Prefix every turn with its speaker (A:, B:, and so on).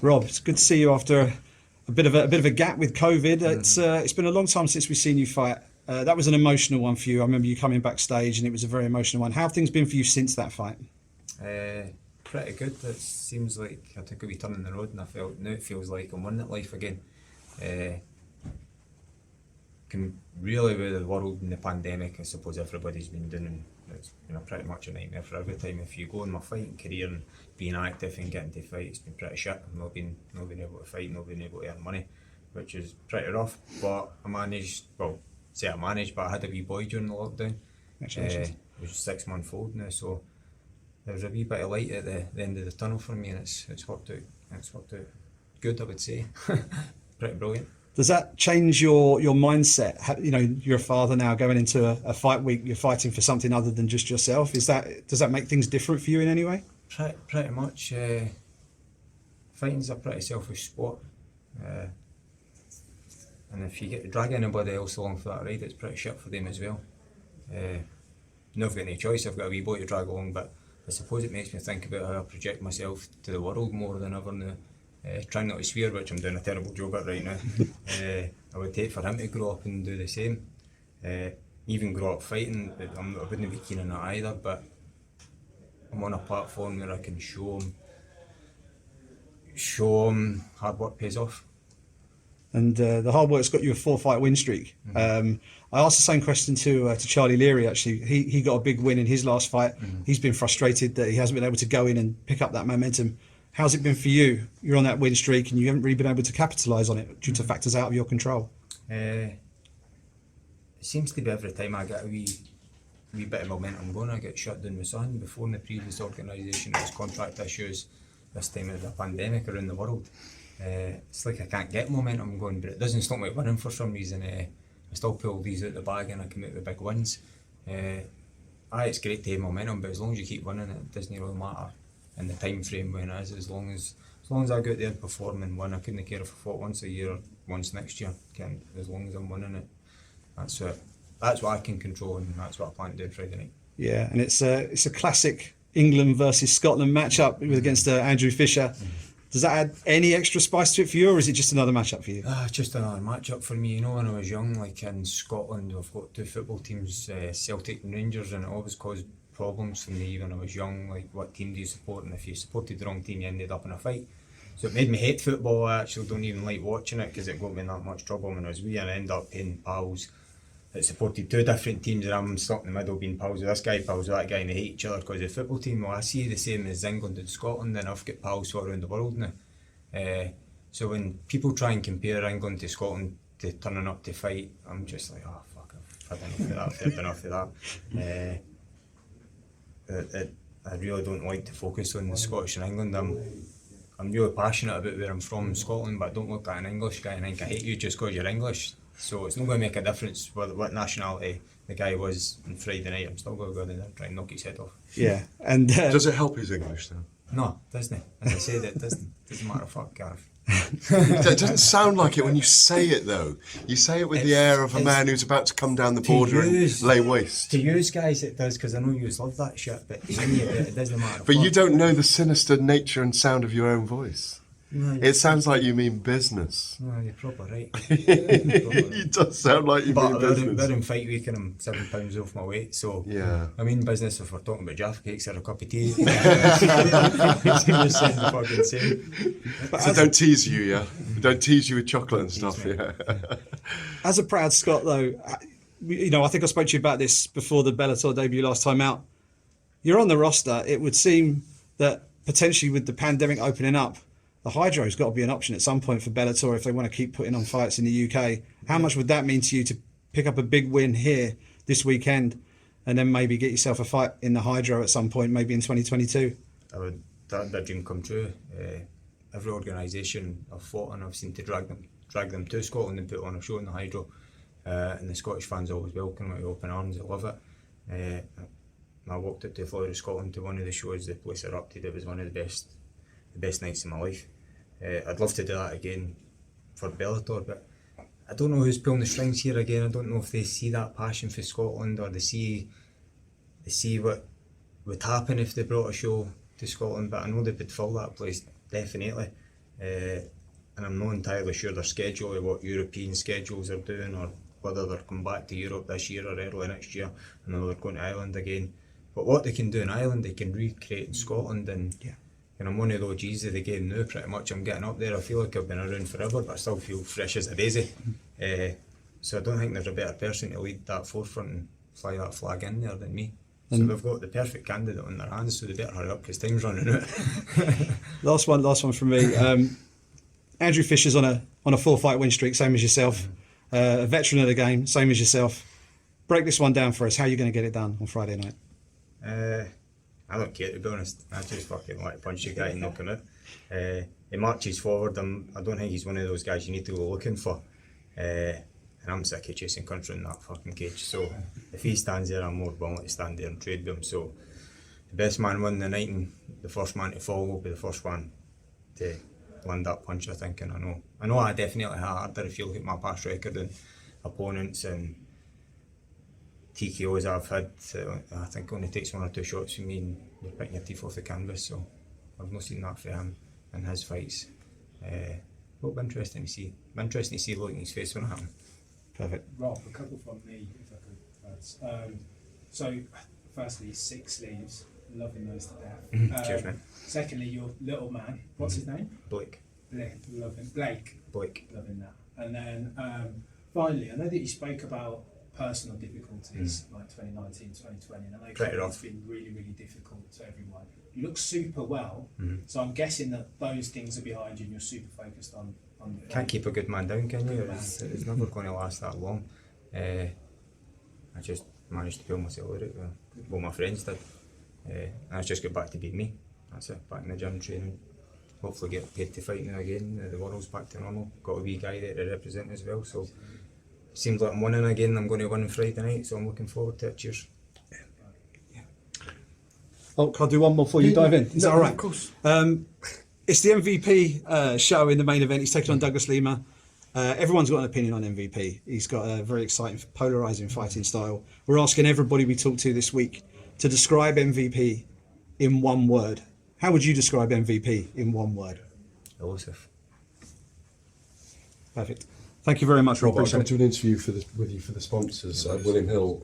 A: Rob, it's good to see you after a bit of a gap with COVID. It's been a long time since we've seen you fight. That was an emotional one for you. I remember you coming backstage, and it was a very emotional one. How have things been for you since that fight?
B: Pretty good. It seems like I took a wee turn in the road, and now it feels like I'm winning at life again. Can really, with the world and the pandemic, I suppose everybody's been doing. It's been pretty much a nightmare for every time. If you go in my fighting career and being active and getting to fight, it's been pretty shit. I've not been able to fight, not been able to earn money, which is pretty rough. But I managed, but I had a wee boy during the lockdown. It was 6 months old now, so there's a wee bit of light at the end of the tunnel for me, and it's worked out. It's worked out good, I would say. Pretty brilliant.
A: Does that change your mindset? You know, you're a father now, going into a fight week. You're fighting for something other than just yourself. Does that make things different for you in any way?
B: Pretty much. Fighting's a pretty selfish sport, and if you get to drag anybody else along for that ride, it's pretty shit for them as well. Not got any choice. I've got a wee boy to drag along, but I suppose it makes me think about how I project myself to the world more than ever now. Trying not to swear, which I'm doing a terrible job at right now. I would hate for him to grow up and do the same. Even grow up fighting, I wouldn't be keen on that either, but I'm on a platform where I can show him hard work pays off.
A: And the hard work's got you a 4-fight win streak. I asked the same question to Charlie Leary, actually. He got a big win in his last fight. He's been frustrated that he hasn't been able to go in and pick up that momentum. How's it been for you? You're on that win streak and you haven't really been able to capitalise on it due to factors out of your control.
B: It seems to be every time I get a wee bit of momentum going, I get shut down with something. Before in the previous organisation, it was contract issues. This time it was a pandemic around the world. It's like I can't get momentum going, but it doesn't stop me winning for some reason. I still pull these out the bag and I can make the big wins. It's great to have momentum, but as long as you keep winning, it doesn't really matter in the time frame when it is. As long as I go out there and perform and win, I couldn't care if I fought once a year or once next year. As long as I'm winning it, that's what I can control, and that's what I plan to do on Friday night.
A: Yeah, and it's a classic England versus Scotland matchup against Andrew Fisher. Does that add any extra spice to it for you, or is it just another matchup for you?
B: Just another matchup for me. You know, when I was young, like in Scotland, we've got 2 football teams, Celtic and Rangers, and it always caused problems for me when I was young. Like, what team do you support? And if you supported the wrong team, you ended up in a fight. So it made me hate football. I actually don't even like watching it because it got me in that much trouble when I was wee, and I ended up being pals that supported 2 different teams, and I'm stuck in the middle being pals with this guy, pals with that guy, and they hate each other because of the football team. Well, I see the same as England and Scotland, and I've got pals all around the world now. So when people try and compare England to Scotland to turning up to fight, I'm just like, oh fuck, I've had enough of that. I really don't like to focus on the Scottish and England. I'm really passionate about where I'm from in Scotland, but I don't look at an English guy and think I hate you just because you're English. So it's not going to make a difference what nationality the guy was on Friday night. I'm still going to go in there and try and knock his head off.
A: Yeah, and
C: does it help his English though?
B: No, it doesn't. As I said, it doesn't matter. Fuck, Gareth.
C: It doesn't sound like it when you say it though. You say it with the air of a man who's about to come down the border and lay waste.
B: To use guys it does, because I know you love that shit, but to me it doesn't matter.
C: But you don't know the sinister nature and sound of your own voice. No, it sounds like you mean business.
B: No, you're proper right.
C: It does sound like you mean business.
B: But in fight week and I'm 7 pounds off my weight, so
C: yeah.
B: I mean business if we're talking about Jaffa cakes or a cup of tea. It's the fucking same.
C: So don't tease you, yeah? Don't tease you with chocolate and stuff, yeah.
A: As a proud Scot though, you know, I think I spoke to you about this before the Bellator debut last time out. You're on the roster. It would seem that potentially with the pandemic opening up, the Hydro's got to be an option at some point for Bellator if they want to keep putting on fights in the UK. How much would that mean to you to pick up a big win here this weekend and then maybe get yourself a fight in the Hydro at some point, maybe in 2022?
B: That dream come true. Every organisation I've fought on, I've seen to drag them to Scotland and put on a show in the Hydro. And the Scottish fans always welcome it with open arms. I love it. I walked up to Florida, Scotland to one of the shows the place erupted. It was one of the best nights of my life. I'd love to do that again for Bellator, but I don't know who's pulling the strings here again. I don't know if they see that passion for Scotland, or they see what would happen if they brought a show to Scotland, but I know they would fill that place, definitely. and I'm not entirely sure their schedule or what European schedules are doing, or whether they're coming back to Europe this year or early next year. I know they're going to Ireland again. But what they can do in Ireland, they can recreate in Scotland, and I'm one of the OGs of the game now, pretty much. I'm getting up there. I feel like I've been around forever, but I still feel fresh as a daisy. So I don't think there's a better person to lead that forefront and fly that flag in there than me. So they've got the perfect candidate on their hands, so they better hurry up because time's running out.
A: Last one from me. Andrew Fisher's on a 4-fight win streak, same as yourself. A veteran of the game, same as yourself. Break this one down for us. How are you going to get it done on Friday night?
B: I don't care, to be honest. I just fucking like punch the guy and knock him out. He marches forward. I don't think he's one of those guys you need to go looking for. And I'm sick of chasing country in that fucking cage. So if he stands there, I'm more willing to stand there and trade with him. So the best man win the night, and the first man to fall will be the first one to land that punch, I think. And I know I definitely had harder if you look at my past record and opponents and TKOs I've had. I think it only takes 1 or 2 shots from me and you're picking your teeth off the canvas. So I've not seen that for him in his fights. It'll be interesting to see. Interesting to see the look in his face when it happens.
A: Perfect.
D: Rob, a couple from me, if I could first. So, firstly, 6 sleeves, loving those to death.
B: Cheers, mate.
D: Secondly, your little man, what's his name?
B: Blake.
D: Blake,
B: Blake.
D: loving that. And then finally, I know that you spoke about personal difficulties like 2019, 2020, and I know
B: Pretty rough.
D: it's been really, really difficult to everyone. You look super well, so I'm guessing that those things are behind you and you're super focused on
B: Can't keep a good man down, can you?
D: Good man.
B: It's never going to last that long. I just managed to pull myself out of it. Well, my friends did. And I just got back to being me. That's it. Back in the gym training. Hopefully get paid to fight now again. The world's back to normal. Got a wee guy there to represent as well. So it seems like I'm winning again. I'm going to win on Friday night. So I'm looking forward to it. Cheers.
A: Oh, can I do one more before you dive in? Is that all right?
C: Of course.
A: It's the MVP show in the main event. He's taking on Douglas Lima. Everyone's got an opinion on MVP. He's got a very exciting, polarising fighting style. We're asking everybody we talk to this week to describe MVP in one word. How would you describe MVP in one word?
B: Elusive.
A: Perfect. Thank you very much, Rob.
C: Rob, I'll
A: Appreciate
C: come
A: it.
C: to an interview with you for the sponsors, William Hill.